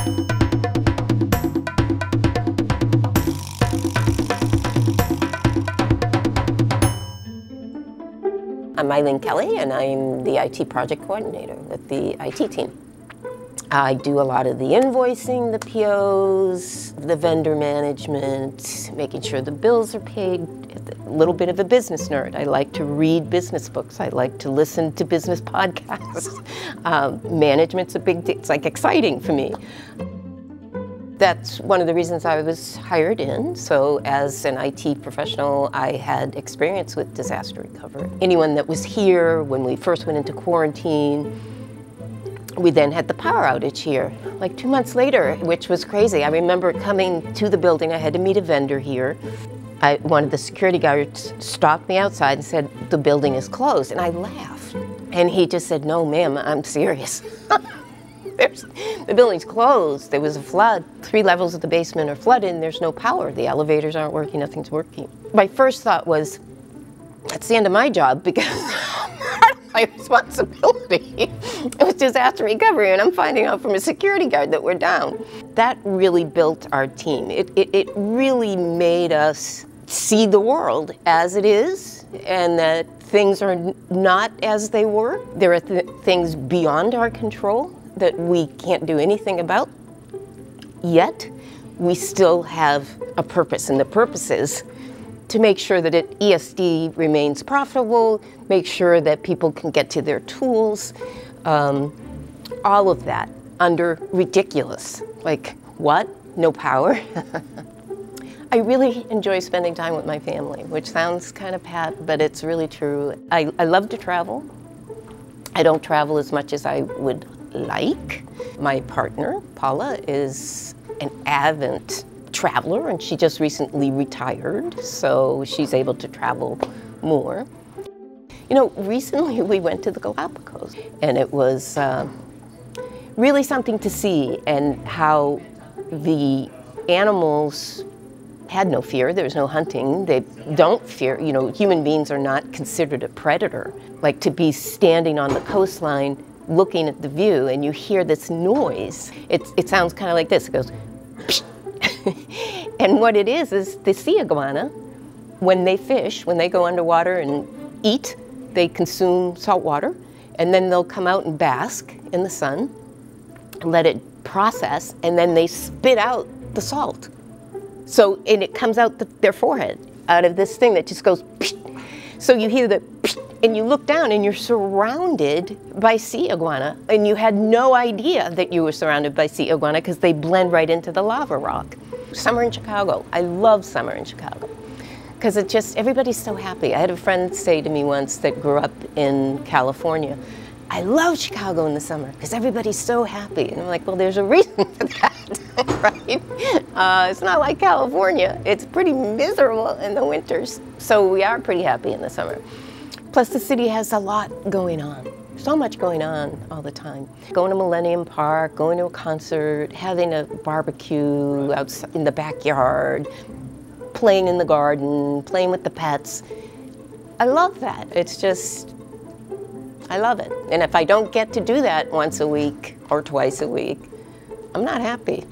I'm Eileen Kelly, and I'm the IT project coordinator with the IT team. I do a lot of the invoicing, the POs, the vendor management, making sure the bills are paid. A little bit of a business nerd. I like to read business books. I like to listen to business podcasts. Management's a big deal. It's like exciting for me. That's one of the reasons I was hired in. So as an IT professional, I had experience with disaster recovery. Anyone that was here when we first went into quarantine, we then had the power outage here, like 2 months later, which was crazy. I remember coming to the building, I had to meet a vendor here. One of the security guards stopped me outside and said, "The building is closed," and I laughed. And he just said, "No, ma'am, I'm serious." The building's closed. There was a flood. 3 levels of the basement are flooded and there's no power. The elevators aren't working, nothing's working. My first thought was, that's the end of my job because part of my responsibility it was disaster recovery, and I'm finding out from a security guard that we're down. That really built our team. It really made us see the world as it is, and that things are not as they were. There are things beyond our control that we can't do anything about, yet we still have a purpose, and the purpose is to make sure that ESD remains profitable, make sure that people can get to their tools, all of that under ridiculous. Like, what? No power? I really enjoy spending time with my family, which sounds kind of pat, but it's really true. I love to travel. I don't travel as much as I would like. My partner, Paula, is an avid traveler, and she just recently retired, so she's able to travel more. You know, recently we went to the Galapagos, and it was really something to see, and how the animals had no fear. There was no hunting. They don't fear, you know, human beings are not considered a predator. Like, to be standing on the coastline looking at the view and you hear this noise, it sounds kind of like this. It goes, and what it is the sea iguana, when they fish, when they go underwater and eat, they consume salt water, and then they'll come out and bask in the sun, and let it process, and then they spit out the salt. So, and it comes out their forehead, out of this thing that just goes, so you hear the, and you look down and you're surrounded by sea iguana, and you had no idea that you were surrounded by sea iguana because they blend right into the lava rock. Summer in Chicago. I love summer in Chicago because it just, everybody's so happy. I had a friend say to me once that grew up in California, "I love Chicago in the summer because everybody's so happy." And I'm like, well, there's a reason for that, right? It's not like California. It's pretty miserable in the winters. So we are pretty happy in the summer. Plus the city has a lot going on. So much going on all the time. Going to Millennium Park, going to a concert, having a barbecue outside in the backyard, playing in the garden, playing with the pets. I love that. It's just, I love it. And if I don't get to do that once a week or twice a week, I'm not happy.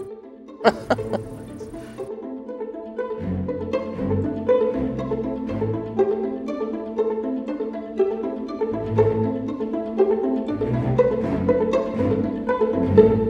Thank you.